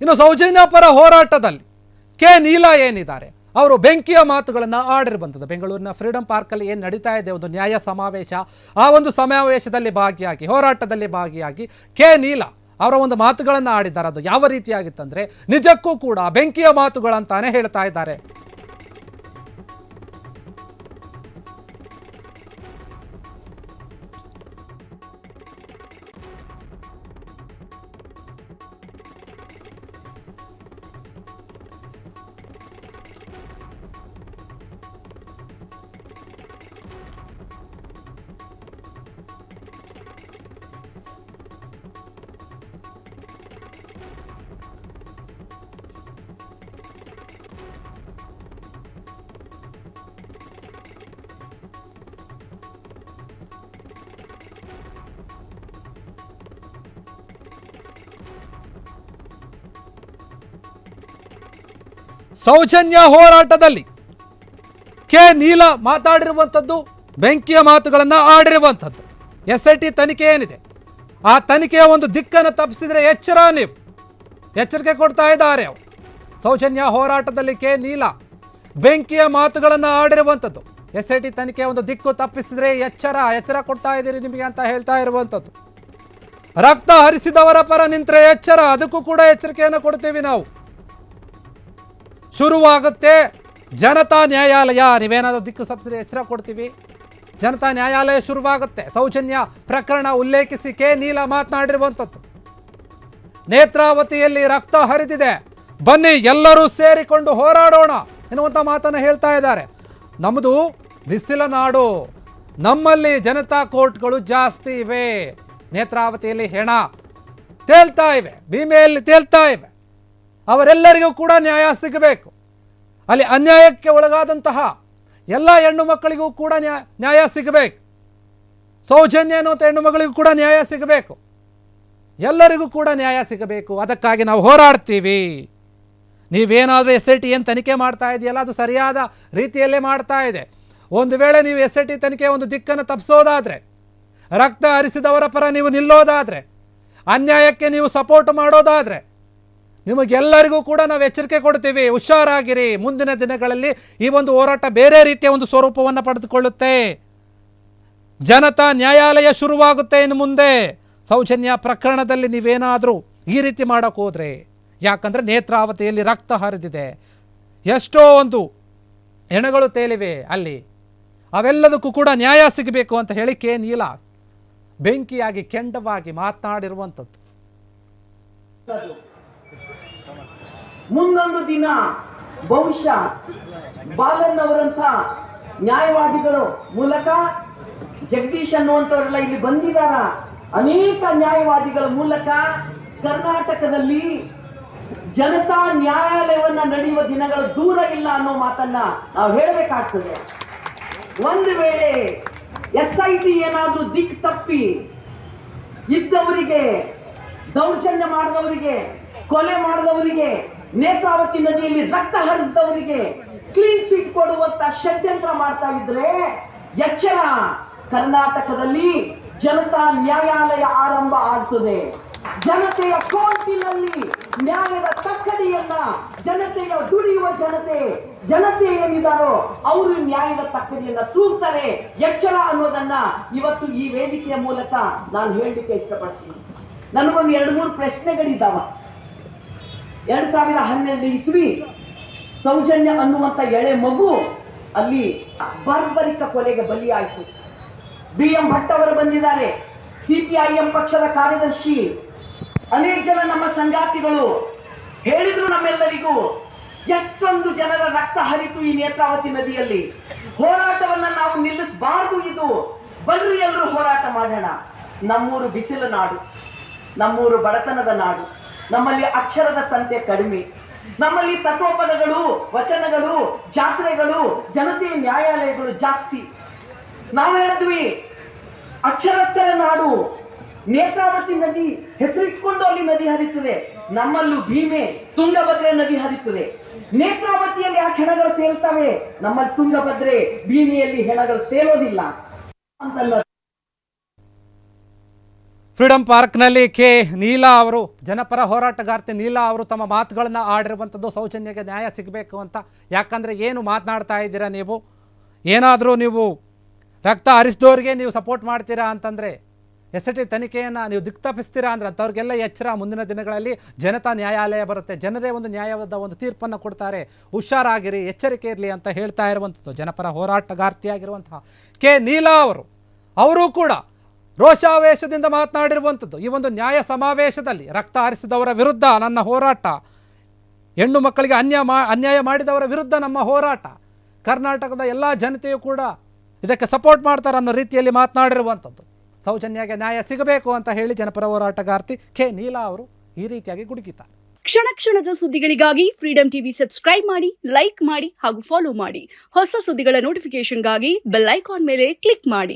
ಇನ್ನು ಸೌಜನ್ಯ ಪರ ಹೋರಾಟದಲ್ಲಿ ಕೆ ನೀಲಾ ಏನಿದ್ದಾರೆ, ಅವರು ಬೆಂಕಿಯ ಮಾತುಗಳನ್ನು ಆಡಿರುವಂಥದ್ದು. ಬೆಂಗಳೂರಿನ ಫ್ರೀಡಂ ಪಾರ್ಕಲ್ಲಿ ಏನು ನಡೀತಾ ಇದೆ ಒಂದು ನ್ಯಾಯ ಸಮಾವೇಶ, ಆ ಒಂದು ಸಮಾವೇಶದಲ್ಲಿ ಭಾಗಿಯಾಗಿ, ಹೋರಾಟದಲ್ಲಿ ಭಾಗಿಯಾಗಿ ಕೆ ನೀಲಾ ಅವರ ಒಂದು ಮಾತುಗಳನ್ನು ಆಡಿದ್ದಾರೆ. ಅದು ಯಾವ ರೀತಿಯಾಗಿತ್ತಂದರೆ ನಿಜಕ್ಕೂ ಕೂಡ ಬೆಂಕಿಯ ಮಾತುಗಳಂತಾನೆ ಹೇಳ್ತಾ ಇದ್ದಾರೆ. ಸೌಜನ್ಯ ಹೋರಾಟದಲ್ಲಿ ಕೆ ನೀಲಾ ಮಾತಾಡಿರುವಂಥದ್ದು, ಬೆಂಕಿಯ ಮಾತುಗಳನ್ನು ಆಡಿರುವಂಥದ್ದು. SIT ತನಿಖೆ ಏನಿದೆ, ಆ ತನಿಖೆಯ ಒಂದು ದಿಕ್ಕನ್ನು ತಪ್ಪಿಸಿದ್ರೆ ಎಚ್ಚರ, ನೀವು ಎಚ್ಚರಿಕೆ ಕೊಡ್ತಾ ಇದ್ದಾರೆ. ಅವರು ಸೌಜನ್ಯ ಹೋರಾಟದಲ್ಲಿ ಕೆ ನೀಲಾ ಬೆಂಕಿಯ ಮಾತುಗಳನ್ನು ಆಡಿರುವಂಥದ್ದು. SIT ತನಿಖೆಯ ಒಂದು ದಿಕ್ಕು ತಪ್ಪಿಸಿದ್ರೆ ಎಚ್ಚರ ಕೊಡ್ತಾ ಇದ್ದೀರಿ ನಿಮಗೆ ಅಂತ ಹೇಳ್ತಾ ಇರುವಂಥದ್ದು. ರಕ್ತ ಹರಿಸಿದವರ ಪರ ನಿಂತರೆ ಎಚ್ಚರ, ಅದಕ್ಕೂ ಕೂಡ ಎಚ್ಚರಿಕೆಯನ್ನು ಕೊಡ್ತೀವಿ ನಾವು. ಶುರುವಾಗುತ್ತೆ ಜನತಾ ನ್ಯಾಯಾಲಯ, ನೀವೇನಾದರೂ ದಿಕ್ಕು ತಪ್ಪಿಸಿದ್ರೆ ಎಚ್ಚರ ಕೊಡ್ತೀವಿ. ಜನತಾ ನ್ಯಾಯಾಲಯ ಶುರುವಾಗುತ್ತೆ. ಸೌಜನ್ಯ ಪ್ರಕರಣ ಉಲ್ಲೇಖಿಸಿ ಕೆ ನೀಲಾ ಮಾತನಾಡಿರುವಂಥದ್ದು. ನೇತ್ರಾವತಿಯಲ್ಲಿ ರಕ್ತ ಹರಿದಿದೆ, ಬನ್ನಿ ಎಲ್ಲರೂ ಸೇರಿಕೊಂಡು ಹೋರಾಡೋಣ ಎನ್ನುವಂಥ ಮಾತನ್ನು ಹೇಳ್ತಾ ಇದ್ದಾರೆ. ನಮ್ಮದು ಬಿಸಿಲ ನಾಡು, ನಮ್ಮಲ್ಲಿ ಜನತಾ ಕೋರ್ಟ್ಗಳು ಜಾಸ್ತಿ ಇವೆ. ನೇತ್ರಾವತಿಯಲ್ಲಿ ಹೆಣ ತೇಲ್ತಾ ಇವೆ, ಭೀಮೆಯಲ್ಲಿ ತೇಲ್ತಾ ಇವೆ. ಅವರೆಲ್ಲರಿಗೂ ಕೂಡ ನ್ಯಾಯ ಸಿಗಬೇಕು. ಅಲ್ಲಿ ಅನ್ಯಾಯಕ್ಕೆ ಒಳಗಾದಂತಹ ಎಲ್ಲ ಹೆಣ್ಣು ಮಕ್ಕಳಿಗೂ ಕೂಡ ನ್ಯಾಯ ಸಿಗಬೇಕು. ಸೌಜನ್ಯ ಅನ್ನುವಂಥ ಹೆಣ್ಣು ಮಗಳಿಗೂ ಕೂಡ ನ್ಯಾಯ ಸಿಗಬೇಕು. ಎಲ್ಲರಿಗೂ ಕೂಡ ನ್ಯಾಯ ಸಿಗಬೇಕು. ಅದಕ್ಕಾಗಿ ನಾವು ಹೋರಾಡ್ತೀವಿ. ನೀವೇನಾದರೂ SIT ಏನು ತನಿಖೆ ಮಾಡ್ತಾ ಇದೆಯಲ್ಲ, ಅದು ಸರಿಯಾದ ರೀತಿಯಲ್ಲೇ ಮಾಡ್ತಾ ಇದೆ. ಒಂದು ವೇಳೆ ನೀವು SIT ತನಿಖೆ ಒಂದು ದಿಕ್ಕನ್ನು ತಪ್ಪಿಸೋದಾದರೆ, ರಕ್ತ ಹರಿಸಿದವರ ಪರ ನೀವು ನಿಲ್ಲೋದಾದರೆ, ಅನ್ಯಾಯಕ್ಕೆ ನೀವು ಸಪೋರ್ಟ್ ಮಾಡೋದಾದರೆ, ನಿಮಗೆಲ್ಲರಿಗೂ ಕೂಡ ನಾವು ಎಚ್ಚರಿಕೆ ಕೊಡ್ತೀವಿ. ಹುಷಾರಾಗಿರಿ. ಮುಂದಿನ ದಿನಗಳಲ್ಲಿ ಈ ಒಂದು ಹೋರಾಟ ಬೇರೆ ರೀತಿಯ ಒಂದು ಸ್ವರೂಪವನ್ನು ಪಡೆದುಕೊಳ್ಳುತ್ತೆ. ಜನತಾ ನ್ಯಾಯಾಲಯ ಶುರುವಾಗುತ್ತೆ ಇನ್ನು ಮುಂದೆ. ಸೌಜನ್ಯ ಪ್ರಕರಣದಲ್ಲಿ ನೀವೇನಾದರೂ ಈ ರೀತಿ ಮಾಡೋಕ್ಕೆ ಹೋದರೆ, ಯಾಕಂದರೆ ನೇತ್ರಾವತಿಯಲ್ಲಿ ರಕ್ತ ಹರಿದಿದೆ, ಎಷ್ಟೋ ಒಂದು ಹೆಣಗಳು ತೇಲಿವೆ ಅಲ್ಲಿ, ಅವೆಲ್ಲದಕ್ಕೂ ಕೂಡ ನ್ಯಾಯ ಸಿಗಬೇಕು ಅಂತ ಹೇಳಿ ಕೆ ನೀಲಾ ಬೆಂಕಿಯಾಗಿ ಕೆಂಡವಾಗಿ ಮಾತನಾಡಿರುವಂಥದ್ದು. ಮುಂದೊಂದು ದಿನ ಬಹುಶಃ ಬಾಲನ್ ಅವರಂತ ನ್ಯಾಯವಾದಿಗಳು ಮೂಲಕ, ಜಗದೀಶ್ ಅನ್ನುವಂಥವರೆಲ್ಲ ಇಲ್ಲಿ ಬಂದಿದ್ದಾರ, ಅನೇಕ ನ್ಯಾಯವಾದಿಗಳ ಮೂಲಕ ಕರ್ನಾಟಕದಲ್ಲಿ ಜನತಾ ನ್ಯಾಯಾಲಯವನ್ನ ನಡೆಯುವ ದಿನಗಳು ದೂರ ಇಲ್ಲ ಅನ್ನೋ ಮಾತನ್ನ ನಾವು ಹೇಳಬೇಕಾಗ್ತದೆ. ಒಂದು ವೇಳೆ SIT ಏನಾದರೂ ದಿಕ್ಕು ತಪ್ಪಿ ಇದ್ದವರಿಗೆ, ದೌರ್ಜನ್ಯ ಮಾಡಿದವರಿಗೆ, ಕೊಲೆ ಮಾಡಿದವರಿಗೆ, ನೇತ್ರಾವತಿ ನದಿಯಲ್ಲಿ ರಕ್ತ ಹರಿಸಿದವರಿಗೆ ಕ್ಲೀನ್ ಚಿಟ್ ಕೊಡುವಂತ ಷಡ್ಯಂತ್ರ ಮಾಡ್ತಾ ಇದ್ರೆ ಎಚ್ಚರ. ಕರ್ನಾಟಕದಲ್ಲಿ ಜನತಾ ನ್ಯಾಯಾಲಯ ಆರಂಭ ಆಗ್ತದೆ. ಜನತೆಯ ಕೋರ್ಟಿನಲ್ಲಿ ನ್ಯಾಯದ ತಕ್ಕಡಿಯನ್ನ, ಜನತೆಯ ದುಡಿಯುವ ಜನತೆ ಏನಿದಾರೋ ಅವರು ನ್ಯಾಯದ ತಕ್ಕಡಿಯನ್ನ ತೂಗ್ತಾರೆ. ಎಚ್ಚರ ಅನ್ನೋದನ್ನ ಇವತ್ತು ಈ ವೇದಿಕೆಯ ಮೂಲಕ ನಾನು ಹೇಳಲಿಕ್ಕೆ ಇಷ್ಟಪಡ್ತೀನಿ. ನನಗೊಂದು 2-3 ಪ್ರಶ್ನೆಗಳಿದ್ದಾವ. 2012 ಇಸ್ವಿ ಸೌಜನ್ಯ ಅನ್ನುವಂಥ ಎಳೆ ಮಗು ಅಲ್ಲಿ ಬರ್ಬರಿಕ ಕೊಲೆಗೆ ಬಲಿಯಾಯಿತು. BM ಭಟ್ ಅವರು ಬಂದಿದ್ದಾರೆ, CPIM ಪಕ್ಷದ ಕಾರ್ಯದರ್ಶಿ, ಅನೇಕ ಜನ ನಮ್ಮ ಸಂಗಾತಿಗಳು ಹೇಳಿದ್ರು ನಮ್ಮೆಲ್ಲರಿಗೂ. ಎಷ್ಟೊಂದು ಜನರ ರಕ್ತ ಹರಿತು ಈ ನೇತ್ರಾವತಿ ನದಿಯಲ್ಲಿ. ಹೋರಾಟವನ್ನ ನಾವು ನಿಲ್ಲಿಸಬಾರದು. ಇದು ಬನ್ರಿ ಎಲ್ಲರೂ ಹೋರಾಟ ಮಾಡೋಣ. ನಮ್ಮೂರು ಬಿಸಿಲ ನಾಡು, ನಮ್ಮೂರು ಬಡತನದ ನಾಡು, ನಮ್ಮಲ್ಲಿ ಅಕ್ಷರದ ಸಂಖ್ಯೆ ಕಡಿಮೆ, ನಮ್ಮಲ್ಲಿ ತತ್ವಪದಗಳು, ವಚನಗಳು, ಜಾತ್ರೆಗಳು, ಜನತೆಯ ನ್ಯಾಯಾಲಯಗಳು ಜಾಸ್ತಿ. ನಾವು ಹೇಳಿದ್ವಿ ಅಕ್ಷರಸ್ಥರ ನಾಡು, ನೇತ್ರಾವತಿ ನದಿ ಹೆಸರಿಟ್ಕೊಂಡು ಅಲ್ಲಿ ನದಿ ಹರಿಯುತ್ತದೆ. ನಮ್ಮಲ್ಲೂ ಭೀಮೆ, ತುಂಗಭದ್ರೆ ನದಿ ಹರಿಯುತ್ತದೆ. ನೇತ್ರಾವತಿಯಲ್ಲಿ ಆ ಹೆಣಗಳು ತೇಲ್ತವೆ, ನಮ್ಮಲ್ಲಿ ತುಂಗಭದ್ರೆ, ಭೀಮಿಯಲ್ಲಿ ಹೆಣಗಳು ತೇಲೋದಿಲ್ಲ ಅಂತಲ್ಲ. ಫ್ರೀಡಂ ಪಾರ್ಕ್ನಲ್ಲಿ ಕೆ ನೀಲಾ ಅವರು, ಜನಪರ ಹೋರಾಟಗಾರ್ತಿ ನೀಲಾ ಅವರು ತಮ್ಮ ಮಾತುಗಳನ್ನು ಆಡಿರುವಂಥದ್ದು ಸೌಜನ್ಯಗೆ ನ್ಯಾಯ ಸಿಗಬೇಕು ಅಂತ. ಯಾಕಂದರೆ ಏನು ಮಾತನಾಡ್ತಾ ಇದ್ದೀರಾ ನೀವು, ಏನಾದರೂ ನೀವು ರಕ್ತ ಹರಿಸಿದವ್ರಿಗೆ ನೀವು ಸಪೋರ್ಟ್ ಮಾಡ್ತೀರಾ ಅಂತಂದರೆ, SIT ತನಿಖೆಯನ್ನು ನೀವು ದಿಕ್ತಪ್ಪಿಸ್ತೀರಾ ಅಂದರೆ ಅಂಥವ್ರಿಗೆಲ್ಲ ಎಚ್ಚರ. ಮುಂದಿನ ದಿನಗಳಲ್ಲಿ ಜನತಾ ನ್ಯಾಯಾಲಯ ಬರುತ್ತೆ, ಜನರೇ ಒಂದು ನ್ಯಾಯವಾದ ಒಂದು ತೀರ್ಪನ್ನು ಕೊಡ್ತಾರೆ, ಹುಷಾರಾಗಿರಿ, ಎಚ್ಚರಿಕೆ ಇರಲಿ ಅಂತ ಹೇಳ್ತಾ ಇರುವಂಥದ್ದು ಜನಪರ ಹೋರಾಟಗಾರ್ತಿಯಾಗಿರುವಂತಹ ಕೆ ನೀಲಾ ಅವರು ಕೂಡ ರೋಷಾವೇಶದಿಂದ ಮಾತನಾಡಿರುವಂಥದ್ದು. ಈ ಒಂದು ನ್ಯಾಯ ಸಮಾವೇಶದಲ್ಲಿ ರಕ್ತ ಹರಿಸಿದವರ ವಿರುದ್ಧ ನನ್ನ ಹೋರಾಟ, ಹೆಣ್ಣು ಮಕ್ಕಳಿಗೆ ಅನ್ಯಾಯ ಮಾಡಿದವರ ವಿರುದ್ಧ ನಮ್ಮ ಹೋರಾಟ, ಕರ್ನಾಟಕದ ಎಲ್ಲ ಜನತೆಯೂ ಕೂಡ ಇದಕ್ಕೆ ಸಪೋರ್ಟ್ ಮಾಡ್ತಾರೆ ಅನ್ನೋ ರೀತಿಯಲ್ಲಿ ಮಾತನಾಡಿರುವಂಥದ್ದು. ಸೌಜನ್ಯಗೆ ನ್ಯಾಯ ಸಿಗಬೇಕು ಅಂತ ಹೇಳಿ ಜನಪರ ಹೋರಾಟಗಾರ್ತಿ ಕೆ ನೀಲಾ ಅವರು ಈ ರೀತಿಯಾಗಿ ಗುಡುಗಿದ್ದಾರೆ. ಕ್ಷಣ ಕ್ಷಣದ ಸುದ್ದಿಗಳಿಗಾಗಿ ಫ್ರೀಡಂ ಟಿವಿ ಸಬ್ಸ್ಕ್ರೈಬ್ ಮಾಡಿ, ಲೈಕ್ ಮಾಡಿ ಹಾಗೂ ಫಾಲೋ ಮಾಡಿ. ಹೊಸ ಸುದ್ದಿಗಳ ನೋಟಿಫಿಕೇಶನ್ಗಾಗಿ ಬೆಲ್ ಐಕಾನ್ ಮೇಲೆ ಕ್ಲಿಕ್ ಮಾಡಿ.